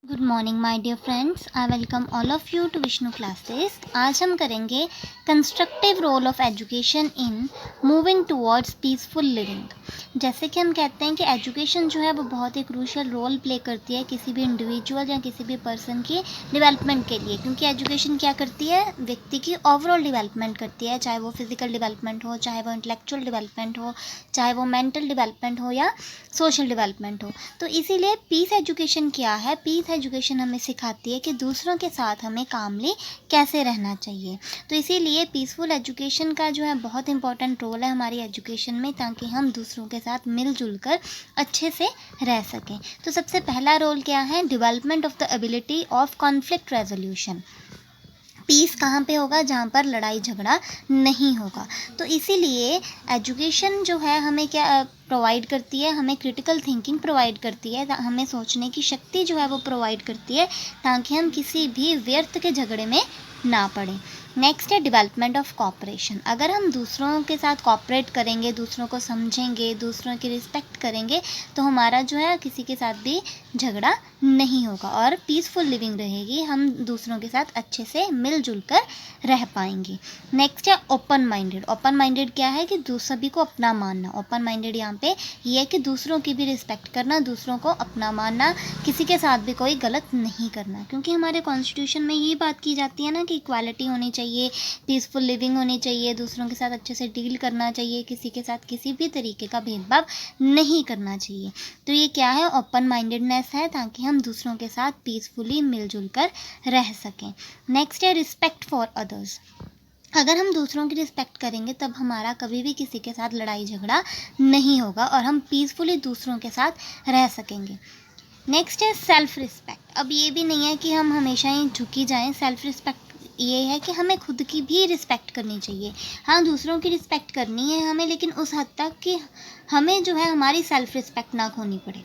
Good morning my dear friends, I welcome all of you to Vishnu classes. आज हम करेंगे constructive role of education in moving towards peaceful living. जैसे कि हम कहते हैं कि एजुकेशन जो है वो बहुत ही क्रूशियल रोल प्ले करती है किसी भी इंडिविजुअल या किसी भी पर्सन की डेवलपमेंट के लिए, क्योंकि एजुकेशन क्या करती है, व्यक्ति की ओवरऑल डेवलपमेंट करती है, चाहे वो फिजिकल डेवलपमेंट हो, चाहे वो इंटेलेक्चुअल डेवलपमेंट हो, चाहे वो मेंटल डेवलपमेंट हो या सोशल डेवलपमेंट हो। तो इसीलिए पीस एजुकेशन क्या है, पीस एजुकेशन हमें सिखाती है कि दूसरों के साथ हमें कामली कैसे रहना चाहिए। तो इसीलिए पीसफुल एजुकेशन का जो है बहुत इंपॉर्टेंट रोल है हमारी एजुकेशन में, ताकि हम दूसरों के साथ मिलजुल कर अच्छे से रह सकें। तो सबसे पहला रोल क्या है, development of the ability of conflict resolution. Peace कहाँ पे होगा, जहाँ पर लड़ाई झगड़ा नहीं होगा। तो इसीलिए एजुकेशन जो है हमें क्या प्रोवाइड करती है, हमें क्रिटिकल थिंकिंग प्रोवाइड करती है, हमें सोचने की शक्ति जो है वो प्रोवाइड करती है, ताकि हम किसी भी व्यर्थ के झगड़े में ना पड़े। नेक्स्ट है डेवलपमेंट ऑफ कॉपरेशन। अगर हम दूसरों के साथ कॉपरेट करेंगे, दूसरों को समझेंगे, दूसरों की रिस्पेक्ट करेंगे, तो हमारा जो है किसी के साथ भी झगड़ा नहीं होगा और पीसफुल लिविंग रहेगी, हम दूसरों के साथ अच्छे से मिलजुल कर रह पाएंगे। नेक्स्ट है ओपन माइंडेड। ओपन माइंडेड क्या है कि सभी को अपना मानना। ओपन माइंडेड यहाँ पे ये है कि दूसरों की भी रिस्पेक्ट करना, दूसरों को अपना मानना, किसी के साथ भी कोई गलत नहीं करना, क्योंकि हमारे कॉन्स्टिट्यूशन में ये बात की जाती है ना कि इक्वालिटी होनी चाहिए, पीसफुल लिविंग होनी चाहिए, दूसरों के साथ अच्छे से डील करना चाहिए, किसी के साथ किसी भी तरीके का भेदभाव नहीं करना चाहिए। तो ये क्या है, ओपन माइंडेडनेस है, ताकि हम दूसरों के साथ पीसफुली मिलजुल कर रह सकें। नेक्स्ट है रिस्पेक्ट फॉर अदर्स। अगर हम दूसरों की रिस्पेक्ट करेंगे तब हमारा कभी भी किसी के साथ लड़ाई झगड़ा नहीं होगा और हम पीसफुली दूसरों के साथ रह सकेंगे। नेक्स्ट है सेल्फ रिस्पेक्ट। अब ये भी नहीं है कि हम हमेशा ही झुकी जाएं। सेल्फ रिस्पेक्ट ये है कि हमें खुद की भी रिस्पेक्ट करनी चाहिए। हाँ, दूसरों की रिस्पेक्ट करनी है हमें, लेकिन उस हद तक कि हमें जो है हमारी सेल्फ रिस्पेक्ट ना खोनी पड़े।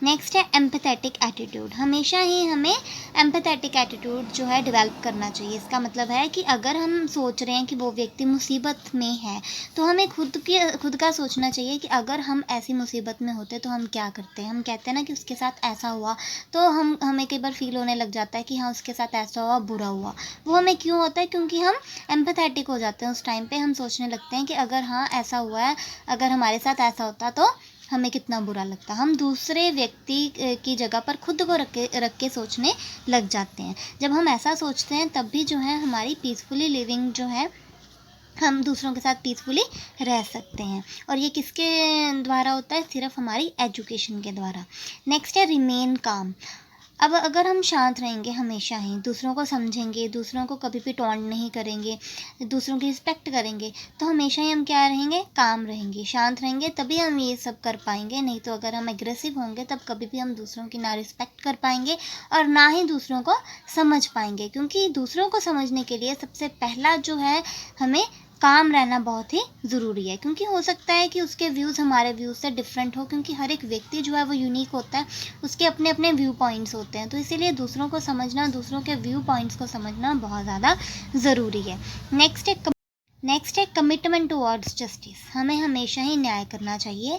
नेक्स्ट है एम्पैथेटिक एटीट्यूड। हमेशा ही हमें एम्पैथेटिक एटीट्यूड जो है डेवलप करना चाहिए। इसका मतलब है कि अगर हम सोच रहे हैं कि वो व्यक्ति मुसीबत में है, तो हमें खुद का सोचना चाहिए कि अगर हम ऐसी मुसीबत में होते तो हम क्या करते हैं। हम कहते हैं ना कि उसके साथ ऐसा हुआ, तो हमें कई बार फील होने लग जाता है कि हाँ, उसके साथ ऐसा हुआ, बुरा हुआ। वो हमें क्यों होता है, क्योंकि हम एम्पैथेटिक हो जाते हैं। उस टाइम पे हम सोचने लगते हैं कि अगर हाँ ऐसा हुआ है, अगर हमारे साथ ऐसा होता तो हमें कितना बुरा लगता। हम दूसरे व्यक्ति की जगह पर खुद को रख के सोचने लग जाते हैं। जब हम ऐसा सोचते हैं तब भी जो है हमारी पीसफुली लिविंग जो है, हम दूसरों के साथ पीसफुली रह सकते हैं। और ये किसके द्वारा होता है, सिर्फ हमारी एजुकेशन के द्वारा। नेक्स्ट है रिमेन काम। अब अगर हम शांत रहेंगे, हमेशा ही दूसरों को समझेंगे, दूसरों को कभी भी टॉन्ट नहीं करेंगे, दूसरों की रिस्पेक्ट करेंगे, तो हमेशा ही हम क्या रहेंगे, काम रहेंगे, शांत रहेंगे, तभी हम ये सब कर पाएंगे। नहीं तो अगर हम एग्रेसिव होंगे तब कभी भी हम दूसरों की ना रिस्पेक्ट कर पाएंगे और ना ही दूसरों को समझ पाएंगे, क्योंकि दूसरों को समझने के लिए सबसे पहला जो है हमें काम रहना बहुत ही ज़रूरी है। क्योंकि हो सकता है कि उसके व्यूज़ हमारे व्यूज़ से डिफरेंट हो, क्योंकि हर एक व्यक्ति जो है वो यूनिक होता है, उसके अपने अपने व्यू पॉइंट्स होते हैं। तो इसीलिए दूसरों को समझना, दूसरों के व्यू पॉइंट्स को समझना बहुत ज़्यादा ज़रूरी है। नेक्स्ट है कमिटमेंट टुवर्ड्स जस्टिस। हमें हमेशा ही न्याय करना चाहिए।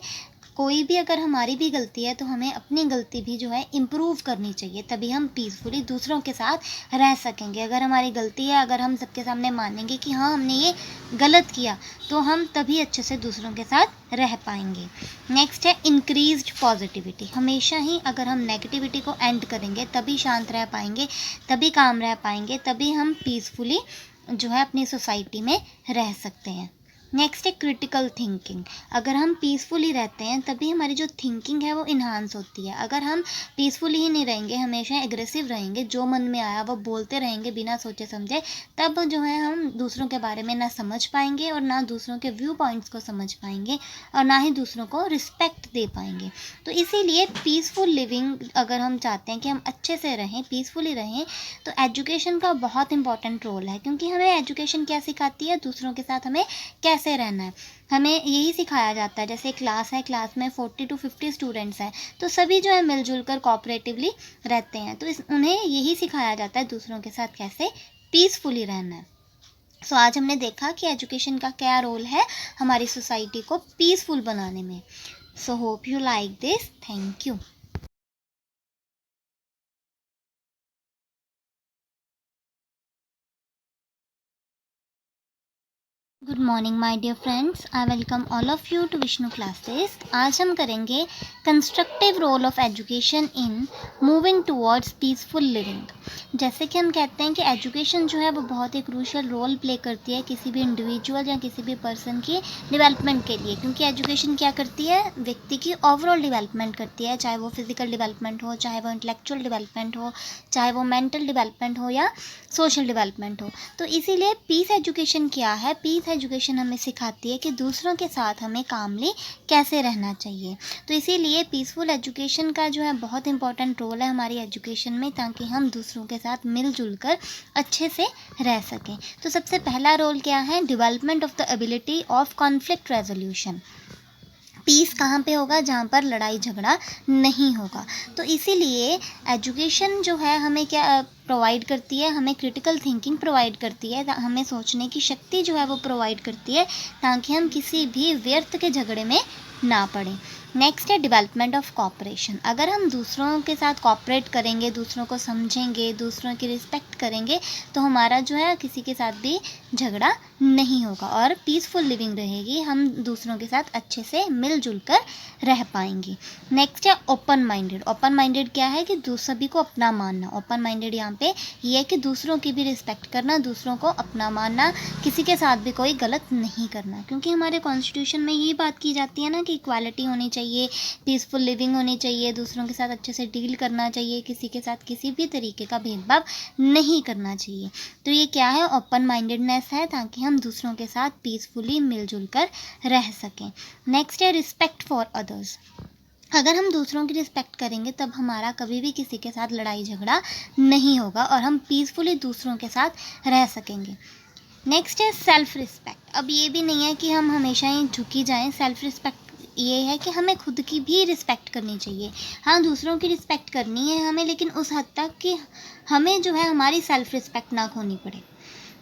कोई भी अगर हमारी भी गलती है तो हमें अपनी गलती भी जो है इम्प्रूव करनी चाहिए, तभी हम पीसफुली दूसरों के साथ रह सकेंगे। अगर हमारी गलती है, अगर हम सबके सामने मानेंगे कि हाँ हमने ये गलत किया, तो हम तभी अच्छे से दूसरों के साथ रह पाएंगे। नेक्स्ट है इंक्रीज्ड पॉजिटिविटी। हमेशा ही अगर हम नेगेटिविटी को एंड करेंगे तभी शांत रह पाएंगे, तभी काम रह पाएंगे, तभी हम पीसफुली जो है अपनी सोसाइटी में रह सकते हैं। नेक्स्ट है क्रिटिकल थिंकिंग। अगर हम पीसफुली रहते हैं तभी हमारी जो थिंकिंग है वो इन्हांस होती है। अगर हम पीसफुली ही नहीं रहेंगे, हमेशा एग्रेसिव रहेंगे, जो मन में आया वो बोलते रहेंगे बिना सोचे समझे, तब जो है हम दूसरों के बारे में ना समझ पाएंगे और ना दूसरों के व्यू पॉइंट्स को समझ पाएंगे और ना ही दूसरों को रिस्पेक्ट दे पाएंगे। तो इसीलिए पीसफुल लिविंग अगर हम चाहते हैं कि हम अच्छे से रहें, पीसफुली रहें, तो एजुकेशन का बहुत इंपॉर्टेंट रोल है। क्योंकि हमें एजुकेशन क्या सिखाती है, दूसरों के साथ हमें कैसे रहना है, हमें यही सिखाया जाता है। जैसे क्लास है, क्लास में 40 to 50 स्टूडेंट्स हैं, तो सभी जो है मिलजुल कर कोऑपरेटिवली रहते हैं, तो उन्हें यही सिखाया जाता है दूसरों के साथ कैसे पीसफुली रहना है। सो आज हमने देखा कि एजुकेशन का क्या रोल है हमारी सोसाइटी को पीसफुल बनाने में। So hope you like this. Thank you. Good morning my dear friends, I welcome all of you to Vishnu classes. आज हम करेंगे constructive role of education in moving towards peaceful living. जैसे कि हम कहते हैं कि एजुकेशन जो है वो बहुत ही क्रूशियल रोल प्ले करती है किसी भी इंडिविजुअल या किसी भी पर्सन की डेवलपमेंट के लिए, क्योंकि एजुकेशन क्या करती है, व्यक्ति की ओवरऑल डेवलपमेंट करती है, चाहे वो फिजिकल डेवलपमेंट हो, चाहे वो इंटेलेक्चुअल डेवलपमेंट हो, चाहे वो मेंटल डेवलपमेंट हो या सोशल डेवलपमेंट हो। तो इसीलिए पीस एजुकेशन क्या है, पीस एजुकेशन हमें सिखाती है कि दूसरों के साथ हमें कामली कैसे रहना चाहिए। तो इसीलिए पीसफुल एजुकेशन का जो है बहुत इंपॉर्टेंट रोल है हमारी एजुकेशन में, ताकि हम दूसरों के साथ मिलजुल कर अच्छे से रह सकें। तो सबसे पहला रोल क्या है, development of the ability of conflict resolution. Peace कहाँ पे होगा, जहाँ पर लड़ाई झगड़ा नहीं होगा। तो इसीलिए एजुकेशन जो है हमें क्या प्रोवाइड करती है, हमें क्रिटिकल थिंकिंग प्रोवाइड करती है, हमें सोचने की शक्ति जो है वो प्रोवाइड करती है, ताकि हम किसी भी व्यर्थ के झगड़े में ना पड़ें। नेक्स्ट है डेवलपमेंट ऑफ कॉपरेशन। अगर हम दूसरों के साथ कॉपरेट करेंगे, दूसरों को समझेंगे, दूसरों की रिस्पेक्ट करेंगे, तो हमारा जो है किसी के साथ भी झगड़ा नहीं होगा और पीसफुल लिविंग रहेगी, हम दूसरों के साथ अच्छे से मिलजुल कर रह पाएंगे। नेक्स्ट है ओपन माइंडेड। ओपन माइंडेड क्या है कि सभी को अपना मानना। ओपन माइंडेड यहाँ पे ये है कि दूसरों की भी रिस्पेक्ट करना, दूसरों को अपना मानना, किसी के साथ भी कोई गलत नहीं करना, क्योंकि हमारे कॉन्स्टिट्यूशन में ये बात की जाती है ना कि इक्वालिटी होनी चाहिए, पीसफुल लिविंग होनी चाहिए, दूसरों के साथ अच्छे से डील करना चाहिए, किसी के साथ किसी भी तरीके का भेदभाव नहीं करना चाहिए। तो ये क्या है, ओपन माइंडेडनेस है, ताकि हम दूसरों के साथ पीसफुली मिलजुल कर रह सकें। नेक्स्ट है रिस्पेक्ट फॉर अदर्स। अगर हम दूसरों की रिस्पेक्ट करेंगे तब हमारा कभी भी किसी के साथ लड़ाई झगड़ा नहीं होगा और हम पीसफुली दूसरों के साथ रह सकेंगे। नेक्स्ट है सेल्फ रिस्पेक्ट। अब ये भी नहीं है कि हम हमेशा ही झुकी जाएं। सेल्फ रिस्पेक्ट ये है कि हमें खुद की भी रिस्पेक्ट करनी चाहिए। हाँ, दूसरों की रिस्पेक्ट करनी है हमें, लेकिन उस हद तक कि हमें जो है हमारी सेल्फ रिस्पेक्ट ना खोनी पड़े।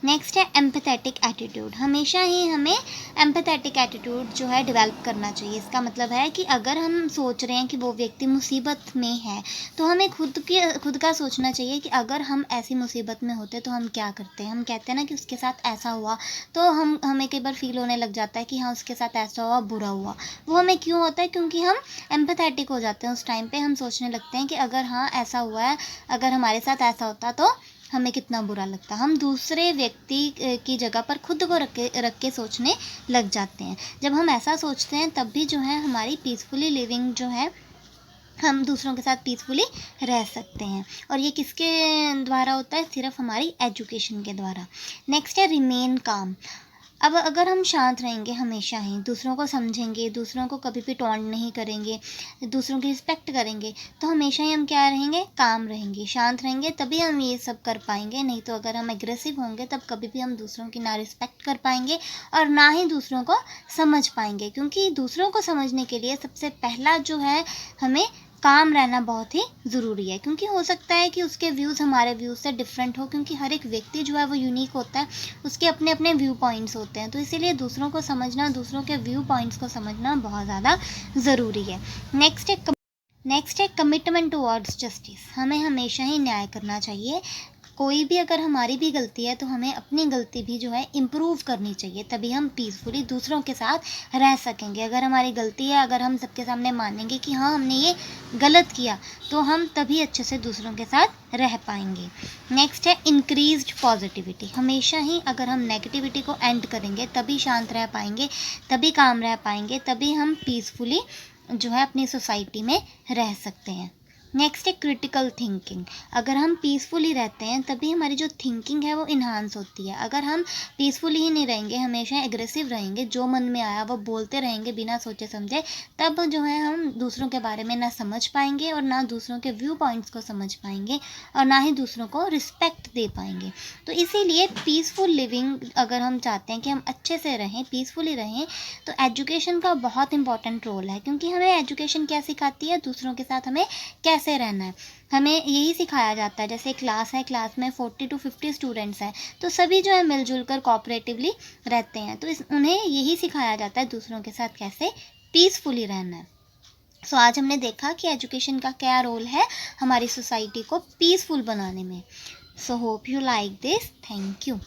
नेक्स्ट है एम्पैथेटिक एटीट्यूड। हमेशा ही हमें एम्पैथेटिक एटीट्यूड जो है डेवलप करना चाहिए। इसका मतलब है कि अगर हम सोच रहे हैं कि वो व्यक्ति मुसीबत में है, तो हमें खुद का सोचना चाहिए कि अगर हम ऐसी मुसीबत में होते तो हम क्या करते हैं। हम कहते हैं ना कि उसके साथ ऐसा हुआ, तो हमें कई बार फील होने लग जाता है कि हाँ उसके साथ ऐसा हुआ, बुरा हुआ। वो हमें क्यों होता है, क्योंकि हम एम्पैथेटिक हो जाते हैं। उस टाइम पे हम सोचने लगते हैं कि अगर हाँ ऐसा हुआ है, अगर हमारे साथ ऐसा होता तो हमें कितना बुरा लगता। हम दूसरे व्यक्ति की जगह पर खुद को रख के सोचने लग जाते हैं। जब हम ऐसा सोचते हैं तब भी जो है हमारी पीसफुली लिविंग जो है, हम दूसरों के साथ पीसफुली रह सकते हैं। और ये किसके द्वारा होता है, सिर्फ हमारी एजुकेशन के द्वारा। नेक्स्ट है रिमेन काम। अब अगर हम शांत रहेंगे, हमेशा ही दूसरों को समझेंगे, दूसरों को कभी भी टॉन्ट नहीं करेंगे, दूसरों की रिस्पेक्ट करेंगे, तो हमेशा ही हम क्या रहेंगे, काम रहेंगे, शांत रहेंगे, तभी हम ये सब कर पाएंगे। नहीं तो अगर हम एग्रेसिव होंगे तब कभी भी हम दूसरों की ना रिस्पेक्ट कर पाएंगे और ना ही दूसरों को समझ पाएंगे, क्योंकि दूसरों को समझने के लिए सबसे पहला जो है हमें काम रहना बहुत ही ज़रूरी है। क्योंकि हो सकता है कि उसके व्यूज़ हमारे व्यूज़ से डिफरेंट हो, क्योंकि हर एक व्यक्ति जो है वो यूनिक होता है, उसके अपने अपने व्यू पॉइंट्स होते हैं। तो इसीलिए दूसरों को समझना, दूसरों के व्यू पॉइंट्स को समझना बहुत ज़्यादा ज़रूरी है। नेक्स्ट है कमिटमेंट टुवर्ड्स जस्टिस। हमें हमेशा ही न्याय करना चाहिए। कोई भी अगर हमारी भी गलती है तो हमें अपनी गलती भी जो है इम्प्रूव करनी चाहिए, तभी हम पीसफुली दूसरों के साथ रह सकेंगे। अगर हमारी गलती है, अगर हम सबके सामने मानेंगे कि हाँ हमने ये गलत किया, तो हम तभी अच्छे से दूसरों के साथ रह पाएंगे। नेक्स्ट है इंक्रीज्ड पॉजिटिविटी। हमेशा ही अगर हम नेगेटिविटी को एंड करेंगे तभी शांत रह पाएंगे, तभी काम रह पाएंगे, तभी हम पीसफुली जो है अपनी सोसाइटी में रह सकते हैं। नेक्स्ट है क्रिटिकल थिंकिंग। अगर हम पीसफुली रहते हैं तभी हमारी जो थिंकिंग है वो इन्हांस होती है। अगर हम पीसफुली ही नहीं रहेंगे, हमेशा एग्रेसिव रहेंगे, जो मन में आया वो बोलते रहेंगे बिना सोचे समझे, तब जो है हम दूसरों के बारे में ना समझ पाएंगे और ना दूसरों के व्यू पॉइंट्स को समझ पाएंगे और ना ही दूसरों को रिस्पेक्ट दे पाएंगे। तो इसीलिए पीसफुल लिविंग अगर हम चाहते हैं कि हम अच्छे से रहें, पीसफुली रहें, तो एजुकेशन का बहुत इंपॉर्टेंट रोल है। क्योंकि हमें एजुकेशन क्या सिखाती है, दूसरों के साथ हमें कैसे रहना है, हमें यही सिखाया जाता है। जैसे क्लास है, क्लास में 40 to 50 स्टूडेंट्स हैं, तो सभी जो है मिलजुल कर कोऑपरेटिवली रहते हैं, तो उन्हें यही सिखाया जाता है दूसरों के साथ कैसे पीसफुली रहना है। सो आज हमने देखा कि एजुकेशन का क्या रोल है हमारी सोसाइटी को पीसफुल बनाने में। So hope you like this. Thank you.